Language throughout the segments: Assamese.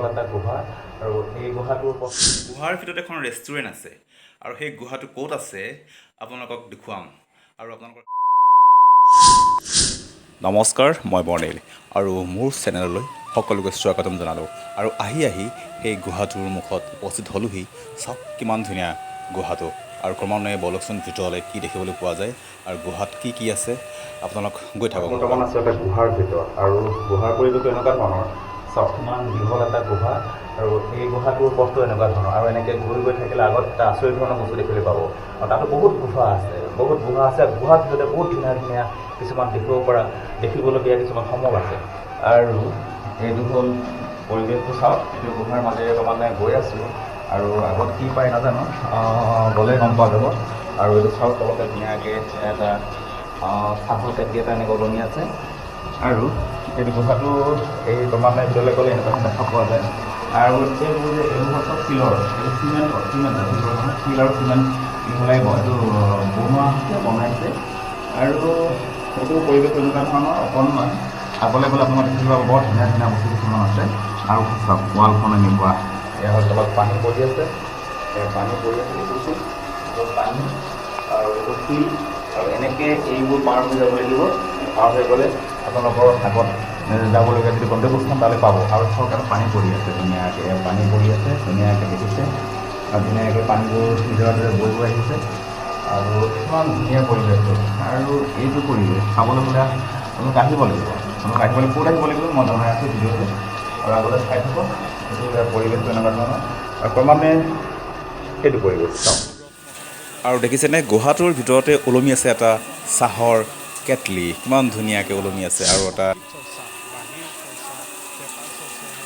দীঘল এটা গুহা আৰু এই গুহাটোৰ গুহাৰ ভিতৰত এখন ৰেষ্টুৰেণ্ট আছে আৰু সেই গুহাটো ক'ত আছে আপোনালোকক দেখুৱাম আৰু আপোনালোকৰ নমস্কাৰ মই বৰ্ণিল আৰু মোৰ চেনেললৈ সকলোকে স্বাগতম জনালোঁ আৰু আহি সেই গুহাটোৰ মুখত উপস্থিত হ'লোহি চাওক কিমান ধুনীয়া গুহাটো আৰু ক্ৰমান্বয়ে বলকচোন ভিতৰলৈ কি দেখিবলৈ পোৱা যায় আৰু গুহাত কি আছে আপোনালোক গৈ থাকক। বৰ্তমান আছে এটা গুহাৰ ভিতৰত আৰু গুহাৰ পৰিৱেশটো এনেকুৱা ধৰণৰ চাওক কিমান দীঘল এটা গুহা আৰু এই গুহাটোৰ পথটো এনেকুৱা ধৰণৰ আৰু এনেকৈ গৈ থাকিলে আগত এটা আচৰিত ধৰণৰ বস্তু দেখিবলৈ পাব আৰু তাতো বহুত গুহা আছে গুহাৰ ভিতৰতে বহুত ধুনীয়া কিছুমান দেখিবলগীয়া কিছুমান সমল আছে আৰু এইটো হ'ল পৰিৱেশটো চাওক এইটো গুহাৰ মাজেৰে ক্ৰমান্বয়ে গৈ আছোঁ আৰু আগত কি পায় নাজানো গ'লে গম পোৱা যাব আৰু এইটো চাওক তলতে ধুনীয়াকৈ এটা চাহৰ কেটলি এটা এনেকৈ ওলমি আছে আৰু এইটো গুহাটো এই ক্ৰমান্বয়ে ভিতৰলৈ গ'লে এনেকুৱা দেখা পোৱা যায় আৰু এইবোৰ যে এইবোৰ চব শিলৰ এইটো চিমেণ্ট শিল আৰু চিমেণ্ট মিহলাই এইটো বনাইছে আৰু সেইটো পৰিৱেশ এনেকুৱা ধৰণৰ অকণমান আগলৈ গ'লে আপোনাৰ দেখিব পাব বৰ ধুনীয়া বস্তু কিছুমান আছে আৰু চাওক ৱালখন এনেকুৱা এয়া হ'ল তলত পানী পৰি আছে দেখিছোঁ পানী আৰু এইটো শিল আৰু এনেকৈ এইবোৰ পাৰ হৈ যাব লাগিব পাৰ হৈ গ'লে আপোনালোকৰ আগত যাবলগীয়া যদি গন্তব্যস্থান তালৈ পাব আৰু চৰকাৰে পানী পৰি আছে ধুনীয়াকৈ দেখিছে আৰু ধুনীয়াকৈ পানীবোৰ নিজৰ বৈ আহিছে আৰু কিমান ধুনীয়া পৰিৱেশটো আৰু এইটো পৰিৱেশ চাবলৈ হ'লে আপোনালোক আহিব লাগিব ক'ত আহিব লাগিব মই জনাই আছোঁ ভিডিঅ'টো আৰু আগতে চাই থাকক এইটো পৰিৱেশটো এনেকুৱা ধৰণৰ আৰু ক্ৰমান্বয়ে সেইটো পৰিৱেশ চাওক আৰু দেখিছেনে গুহাটোৰ ভিতৰতে ওলমি আছে এটা চাহৰ কেটলি কিমান ধুনীয়াকৈ ওলমি আছে আৰু এটা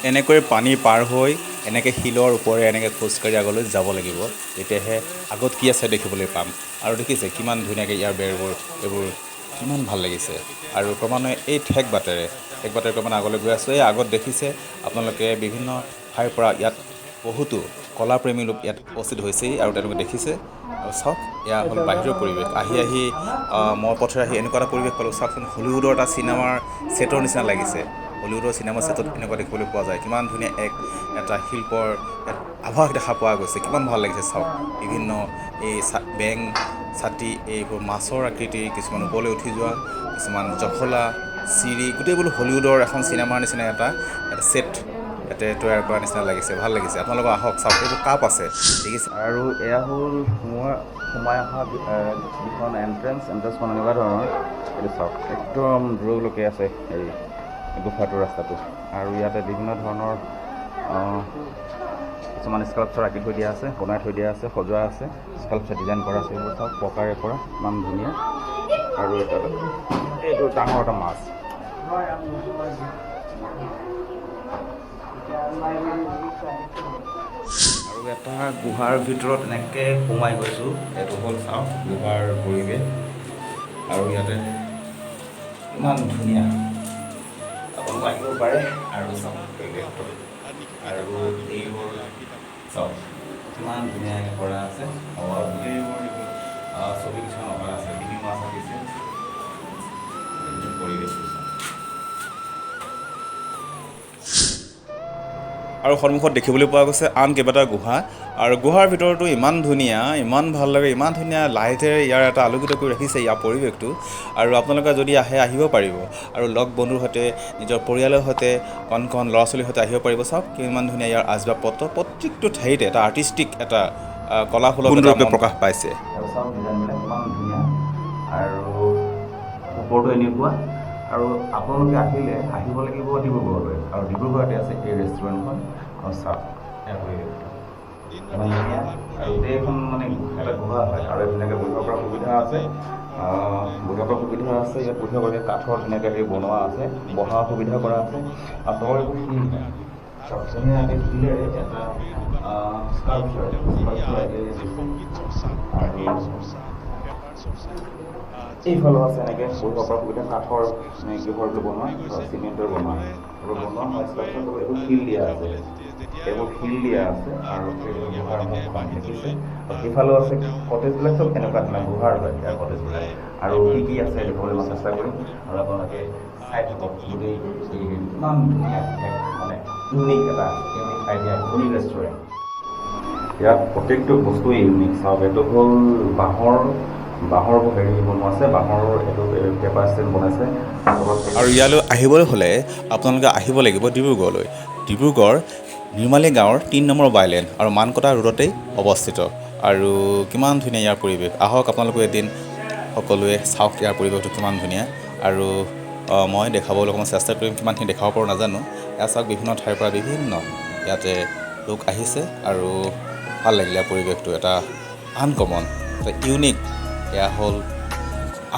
এনেকৈ পানী পাৰ হৈ এনেকৈ শিলৰ ওপৰে এনেকৈ খোজকাঢ়ি আগলৈ যাব লাগিব তেতিয়াহে আগত কি আছে দেখিবলৈ পাম আৰু দেখিছে কিমান ধুনীয়াকৈ ইয়াৰ বেৰবোৰ এইবোৰ কিমান ভাল লাগিছে আৰু ক্ৰমান্বয়ে এই ঠেক বাটেৰে ক্ৰমান্বয়ে আগলৈ গৈ আছোঁ এই আগত দেখিছে আপোনালোকে বিভিন্ন ঠাইৰ পৰা ইয়াত বহুতো কলাপ্ৰেমী লোক ইয়াত উপস্থিত হৈছেই আৰু তেওঁলোকে দেখিছে আৰু চাওক এয়া হ'ল বাহিৰৰ পৰিৱেশ আহি মই পথৰে আহি এনেকুৱা এটা পৰিৱেশ পালোঁ চাওকচোন হলিউডৰ এটা চিনেমাৰ ছেটৰ নিচিনা লাগিছে হলিউডৰ চিনেমা ছেটত এনেকুৱা দেখিবলৈ পোৱা যায় কিমান ধুনীয়া এটা শিল্পৰ আভাস দেখা পোৱা গৈছে কিমান ভাল লাগিছে চাওক বিভিন্ন এই বেং ছাতি এইবোৰ মাছৰ আকৃতিৰ কিছুমান ওপৰলৈ উঠি যোৱা কিছুমান জখলা চিৰি গোটেইবোৰ হলিউডৰ এখন চিনেমাৰ নিচিনা এটা ছেট ইয়াতে তৈয়াৰ কৰাৰ নিচিনা লাগিছে ভাল লাগিছে আপোনালোকৰ আহক চাওক এইবোৰ কাপ আছে দেখিছে আৰু এয়া হ'ল সোমাই অহা যিখন এণ্ট্ৰেঞ্চখন এনেকুৱা ধৰণৰ এইটো চাওক একদম দূৰলৈকে আছে এই গুফাটোৰ ৰাস্তাটো আৰু ইয়াতে বিভিন্ন ধৰণৰ কিছুমান স্কাল্পচাৰ আঁকি থৈ দিয়া আছে বনাই থৈ দিয়া আছে সজোৱা আছে স্কাল্পচাৰ ডিজাইন কৰা আছে এইবোৰ চাওক পকাৰে কৰা ইমান ধুনীয়া আৰু এইটো ডাঙৰ এটা মাছ আৰু এটা গুহাৰ ভিতৰত এনেকৈ সোমাই গৈছোঁ এইটো হ'ল চাওক গুহাৰ পৰিৱেশ আৰু ইয়াতে ইমান ধুনীয়া আপোনালোক আহিব পাৰে আৰু চাওক পৰিৱেশটো আৰু এইবোৰ চাওক কিমান ধুনীয়াকৈ কৰা আছে গোটেইবোৰ ছবি কিছুমান অঁকা আছে বিভিন্ন মাছ আঁকিছে পৰিৱেশটো আৰু সন্মুখত দেখিবলৈ পোৱা গৈছে আন কেইবাটাও গুহা আৰু গুহাৰ ভিতৰতো ইমান ধুনীয়া ইমান ভাল লাগে ইমান ধুনীয়া লাইটেৰে ইয়াৰ এটা আলোকিত কৰি ৰাখিছে ইয়াৰ পৰিৱেশটো আৰু আপোনালোকে যদি আহিব পাৰিব আৰু লগ বন্ধুৰ সৈতে নিজৰ পৰিয়ালৰ সৈতে কণ ল'ৰা ছোৱালীৰ সৈতে আহিব পাৰিব চাওক কিমান ধুনীয়া ইয়াৰ আচবাব পত্ৰ প্ৰত্যেকটো ঠাইতে এটা আৰ্টিষ্টিক এটা কলাসুলভ প্ৰকাশ পাইছে আৰু চাওক ডিজাইনবিলাক কিমান ধুনীয়া আৰু ওপৰটো এনেকুৱা আৰু আপোনালোকে আহিব লাগিব ডিব্ৰুগড়লৈ আৰু ডিব্ৰুগড়তে আছে এই ৰেষ্টুৰেণ্টখন আৰু চাওক ইমান ধুনীয়া আৰু গোটেইখন মানে এটা গুহা হয় আৰু ধুনীয়াকৈ বহিব পৰা সুবিধা আছে ইয়াত বহিব বাবে কাঠৰ ধুনীয়াকৈ হেৰি বনোৱা আছে বহা সুবিধা কৰা আছে আৰু তলৰ এইবোৰ শিল চাওক ধুনীয়াকৈ শিলেৰে এটা স্কাল্পচাৰ এইফালেও আছে এনেকৈ বহিব পৰা সুবিধা কাঠৰ গৃহৰটো বনোৱা চিমেণ্টৰ বনোৱা হয় স্কাল্পচাৰ এইবোৰ শিল দিয়া আছে আৰু গুহাৰ মুখখন দেখিছে আৰু সেইফালেও আছে কটেজবিলাক চব এনেকুৱা ধৰণৰ গুহাৰ হয় ইয়াৰ কটেজবিলাক আৰু কি আছে দেখিবলৈ মই চেষ্টা কৰিম আৰু আপোনালোকে চাই থাকক গোটেই ইমান ধুনীয়া মানে ইউনিক এটা ইউনিক আইডিয়া ইউনিক ৰেষ্টুৰেণ্ট। ইয়াত প্ৰত্যেকটো বস্তুৱেই ইউনিক। চাওক এইটো হ'ল বাঁহৰ হেৰি বনোৱা আছে, বাঁহৰ এইটো পেপাৰ ষ্টেণ্ড বনাইছে। আৰু ইয়ালৈ আহিবলৈ হ'লে আপোনালোকে আহিব লাগিব ডিব্ৰুগড়লৈ। ডিব্ৰুগড় নিৰ্মালী গাঁৱৰ ৩ নম্বৰ বাইলেন আৰু মানকটা ৰোডতেই অৱস্থিত। আৰু কিমান ধুনীয়া ইয়াৰ পৰিৱেশ, আহক আপোনালোকে এদিন সকলোৱে চাওক ইয়াৰ পৰিৱেশটো কিমান ধুনীয়া। আৰু মই দেখাবলৈ অকণমান চেষ্টা কৰিম, কিমানখিনি দেখাব পাৰোঁ নাজানো। এয়া চাওক বিভিন্ন ঠাইৰ পৰা বিভিন্ন ইয়াতে লোক আহিছে আৰু ভাল লাগিলে পৰিৱেশটো এটা আনকমন, এটা ইউনিক। এয়া হ'ল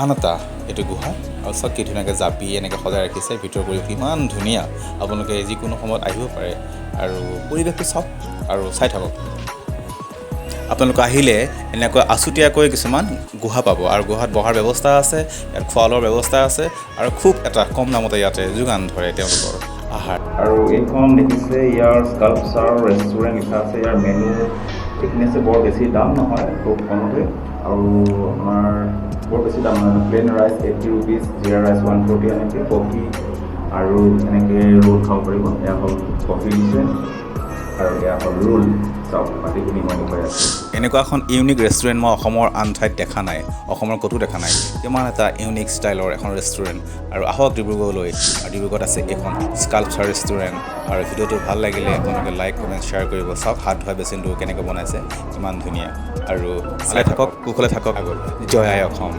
আন এটা এইটো গুহা। আৰু চাওক কি ধুনীয়াকৈ জাপি এনেকৈ সজাই ৰাখিছে, ভিতৰৰ পৰিৱেশ ইমান ধুনীয়া। আপোনালোকে যিকোনো সময়ত আহিব পাৰে আৰু পৰিৱেশটো চাওক আৰু চাই থাকক। আপোনালোকে আহিলে এনেকৈ আছুতীয়াকৈ কিছুমান গুহা পাব আৰু গুহাত বহাৰ ব্যৱস্থা আছে, ইয়াত খোৱা লোৱাৰ ব্যৱস্থা আছে আৰু খুব এটা কম দামতে ইয়াতে যোগান ধৰে তেওঁলোকৰ আহাৰ। আৰু এইখন দেখিছে ইয়াৰ স্কাল্পচাৰ ৰেষ্টুৰেণ্ট লিখা আছে, ইয়াৰ মেনু এইখিনি আছে। বৰ বেছি দাম নহয়, খুব কমতে। আৰু আমাৰ বৰ বেছি দাম নহয়, প্লেইন ৰাইচ 80 ৰুপিজ, জিৰা ৰাইচ 140 এনেকৈ, কফি আৰু এনেকৈ ৰোল খাব পাৰিব। এয়া হ'ল কফি দিছে আৰু এয়া হ'ল ৰোল। চাওক পাতিখিনি মই দেখুৱাই আছোঁ। এনেকুৱা এখন ইউনিক ৰেষ্টুৰেণ্ট মই অসমৰ আন ঠাইত দেখা নাই, অসমৰ ক'তো দেখা নাই। কিমান এটা ইউনিক ষ্টাইলৰ এখন ৰেষ্টুৰেণ্ট। আৰু আহক ডিব্ৰুগড়লৈ। আৰু ডিব্ৰুগড়ত আছে এইখন স্কাল্পচাৰ ৰেষ্টুৰেণ্ট। আৰু ভিডিঅ'টো ভাল লাগিলে আপোনালোকে লাইক কমেণ্ট শ্বেয়াৰ কৰিব। চাওক হাত ধোৱা বেচিনটো কেনেকৈ বনাইছে, কিমান ধুনীয়া। আৰু ভালে থাকক, কুশলে থাকক, আগলৈ। জয় আই অসম।